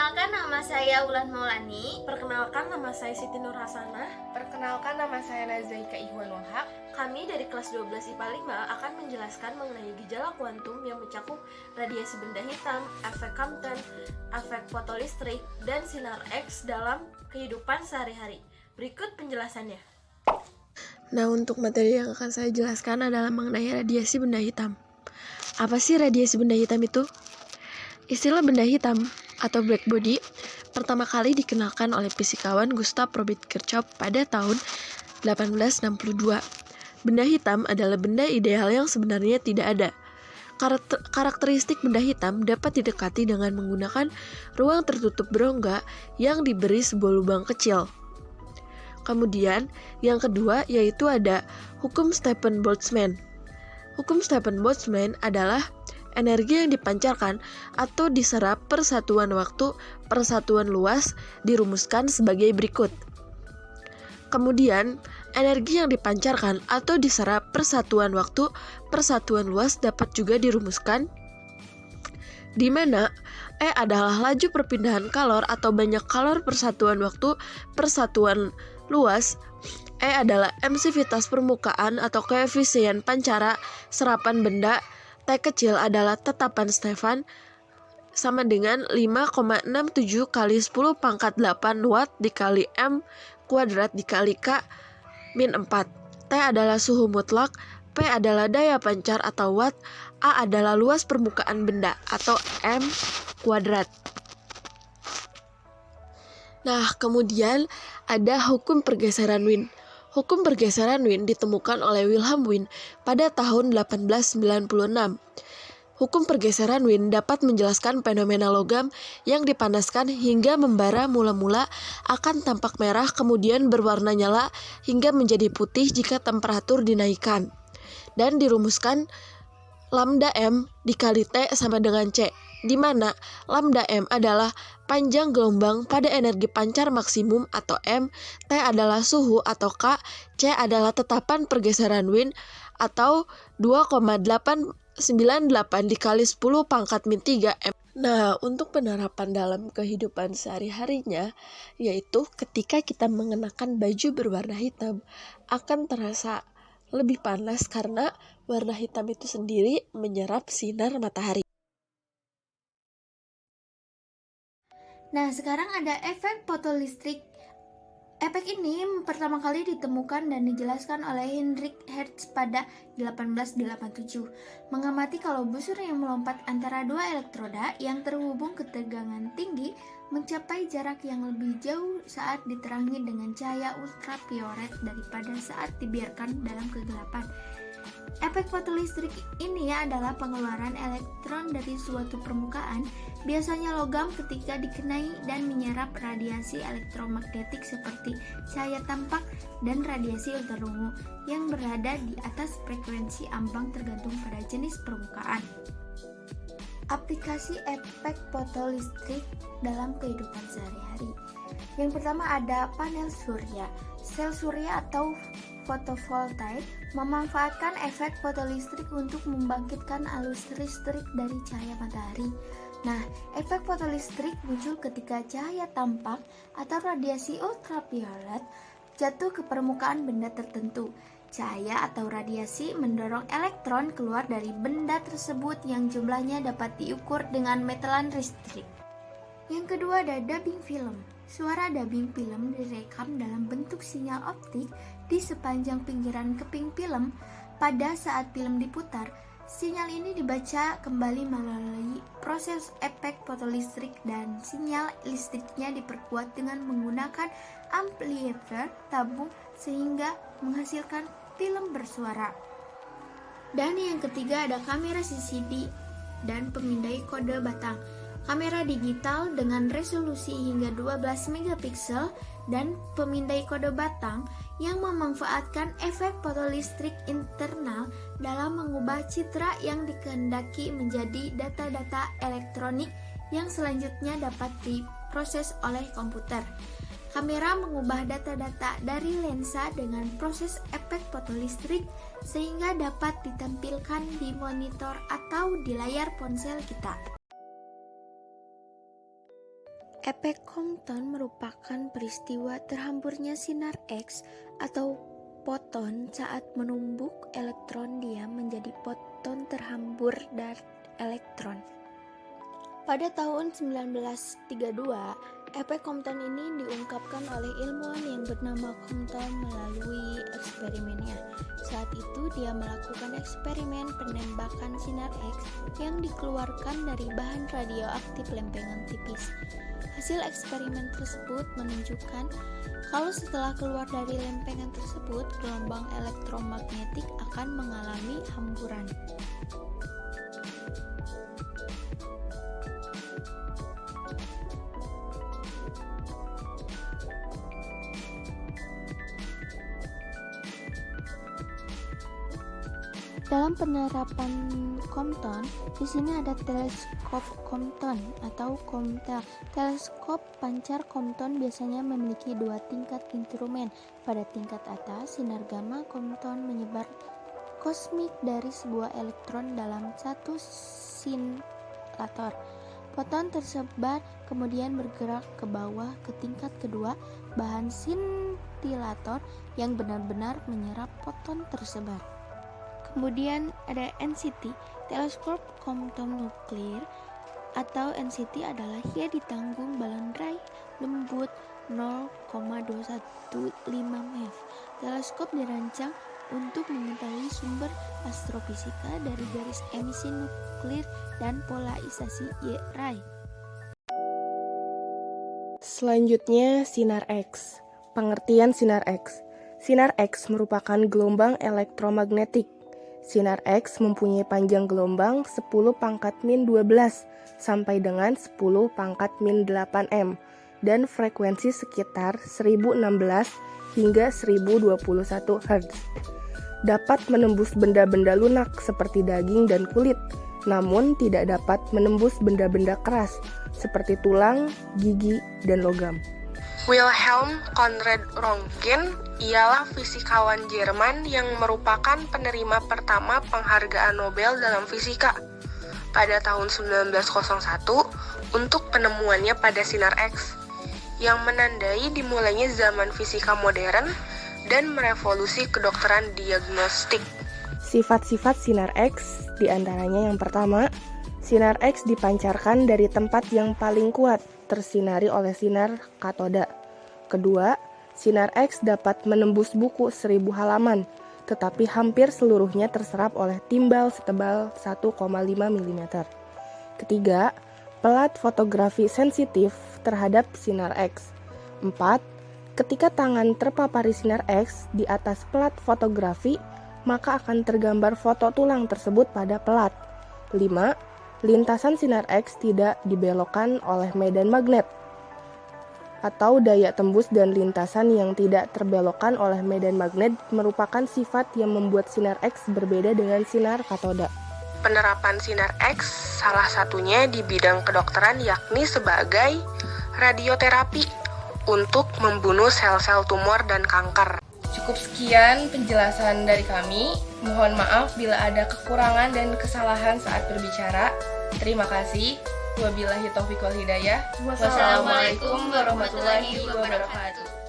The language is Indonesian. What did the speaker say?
Perkenalkan, nama saya Wulan Maulani. Perkenalkan, nama saya Siti Nur Hasanah. Perkenalkan, nama saya Nazaika Ihwan Wahab. Kami dari kelas 12 IPA 5 akan menjelaskan mengenai gejala kuantum yang mencakup radiasi benda hitam, efek Compton, efek fotolistrik, dan sinar X dalam kehidupan sehari-hari. Berikut penjelasannya. Nah, untuk materi yang akan saya jelaskan adalah mengenai radiasi benda hitam. Apa sih radiasi benda hitam itu? Istilah benda hitam atau black body pertama kali dikenalkan oleh fisikawan Gustav Robert Kirchhoff pada tahun 1862. Benda hitam adalah benda ideal yang sebenarnya tidak ada. Karakteristik benda hitam dapat didekati dengan menggunakan ruang tertutup berongga yang diberi sebuah lubang kecil. Kemudian, yang kedua yaitu ada hukum Stephan-Boltzmann. Hukum Stephan-Boltzmann adalah energi yang dipancarkan atau diserap per satuan waktu per satuan luas dirumuskan sebagai berikut. Kemudian, energi yang dipancarkan atau diserap per satuan waktu per satuan luas dapat juga dirumuskan di mana E adalah laju perpindahan kalor atau banyak kalor per satuan waktu per satuan luas. E adalah emisivitas permukaan atau koefisien pancara serapan benda. T kecil adalah tetapan Stefan sama dengan 5,67 kali 10 pangkat 8 watt dikali M kuadrat dikali K min 4. T adalah suhu mutlak, P adalah daya pancar atau watt, A adalah luas permukaan benda atau M kuadrat. Nah, kemudian ada hukum pergeseran Wien. Hukum pergeseran Wien ditemukan oleh Wilhelm Wien pada tahun 1896. Hukum pergeseran Wien dapat menjelaskan fenomena logam yang dipanaskan hingga membara mula-mula akan tampak merah kemudian berwarna nyala hingga menjadi putih jika temperatur dinaikkan. Dan dirumuskan lambda M dikali T sama dengan C, di mana lambda M adalah panjang gelombang pada energi pancar maksimum atau M, T adalah suhu atau K, C adalah tetapan pergeseran Wien atau 2,898 dikali 10 pangkat min 3 M. Nah, untuk penerapan dalam kehidupan sehari-harinya, yaitu ketika kita mengenakan baju berwarna hitam akan terasa lebih panas karena warna hitam itu sendiri menyerap sinar matahari. Nah, sekarang ada efek fotolistrik. Efek ini pertama kali ditemukan dan dijelaskan oleh Heinrich Hertz pada 1887. Mengamati kalau busur yang melompat antara dua elektroda yang terhubung ketegangan tinggi mencapai jarak yang lebih jauh saat diterangi dengan cahaya ultraviolet daripada saat dibiarkan dalam kegelapan. Efek fotolistrik ini adalah pengeluaran elektron dari suatu permukaan, biasanya logam ketika dikenai dan menyerap radiasi elektromagnetik seperti cahaya tampak dan radiasi ultraviolet yang berada di atas frekuensi ambang tergantung pada jenis permukaan. Aplikasi efek fotolistrik dalam kehidupan sehari-hari. Yang pertama ada panel surya. Sel surya atau fotovoltaik memanfaatkan efek fotolistrik untuk membangkitkan arus listrik dari cahaya matahari. Nah, efek fotolistrik muncul ketika cahaya tampak atau radiasi ultraviolet jatuh ke permukaan benda tertentu. Cahaya atau radiasi mendorong elektron keluar dari benda tersebut yang jumlahnya dapat diukur dengan meteran listrik. Yang kedua ada dubbing film. Suara dubbing film direkam dalam bentuk sinyal optik di sepanjang pinggiran keping film. Pada saat film diputar, sinyal ini dibaca kembali melalui proses efek fotolistrik dan sinyal listriknya diperkuat dengan menggunakan amplifier tabung sehingga menghasilkan film bersuara. Dan yang ketiga ada kamera CCD dan pemindai kode batang. Kamera digital dengan resolusi hingga 12 megapiksel dan pemindai kode batang yang memanfaatkan efek fotolistrik internal dalam mengubah citra yang dikehendaki menjadi data-data elektronik yang selanjutnya dapat diproses oleh komputer. Kamera mengubah data-data dari lensa dengan proses efek fotolistrik sehingga dapat ditampilkan di monitor atau di layar ponsel kita. Efek Compton merupakan peristiwa terhamburnya sinar X atau foton saat menumbuk elektron dia menjadi foton terhambur dari elektron. Pada tahun 1932, efek Compton ini diungkapkan oleh ilmuwan yang bernama Compton melalui eksperimennya. Saat itu dia melakukan eksperimen penembakan sinar X yang dikeluarkan dari bahan radioaktif lempengan tipis. Hasil eksperimen tersebut menunjukkan kalau setelah keluar dari lempengan tersebut, gelombang elektromagnetik akan mengalami hamburan. Dalam penerapan Compton, di sini ada teleskop Compton atau COMTEL. Teleskop pancar Compton biasanya memiliki dua tingkat instrumen. Pada tingkat atas, sinar gamma Compton menyebar kosmik dari sebuah elektron dalam satu scintillator. Foton tersebar kemudian bergerak ke bawah ke tingkat kedua, bahan scintillator yang benar-benar menyerap foton tersebar. Kemudian ada NCT, teleskop Compton nuklir atau NCT adalah ia ditanggung balon ray lembut 0,215 MeV. Teleskop dirancang untuk mengetahui sumber astrofisika dari garis emisi nuklir dan polarisasi Y-ray. Selanjutnya, sinar X. Pengertian sinar X. Sinar X merupakan gelombang elektromagnetik. Sinar X mempunyai panjang gelombang 10⁻⁻12 sampai dengan 10⁻⁸ m dan frekuensi sekitar 1016 hingga 1021 Hz. Dapat menembus benda-benda lunak seperti daging dan kulit, namun tidak dapat menembus benda-benda keras seperti tulang, gigi, dan logam. Wilhelm Conrad Röntgen ialah fisikawan Jerman yang merupakan penerima pertama penghargaan Nobel dalam fisika pada tahun 1901 untuk penemuannya pada sinar X, yang menandai dimulainya zaman fisika modern dan merevolusi kedokteran diagnostik. Sifat-sifat sinar X diantaranya yang pertama, sinar X dipancarkan dari tempat yang paling kuat, tersinari oleh sinar katoda. Kedua, sinar X dapat menembus buku 1000 halaman, tetapi hampir seluruhnya terserap oleh timbal setebal 1,5 mm. Ketiga, pelat fotografi sensitif terhadap sinar X. 4. Ketika tangan terpapari sinar X di atas pelat fotografi, maka akan tergambar foto tulang tersebut pada pelat. 5. Lintasan sinar X tidak dibelokkan oleh medan magnet atau daya tembus, dan lintasan yang tidak terbelokkan oleh medan magnet merupakan sifat yang membuat sinar X berbeda dengan sinar katoda. Penerapan sinar X salah satunya di bidang kedokteran yakni sebagai radioterapi untuk membunuh sel-sel tumor dan kanker. Cukup sekian penjelasan dari kami. Mohon maaf bila ada kekurangan dan kesalahan saat berbicara. Terima kasih. Wabillahi taufiq wal hidayah. Wassalamualaikum warahmatullahi wabarakatuh.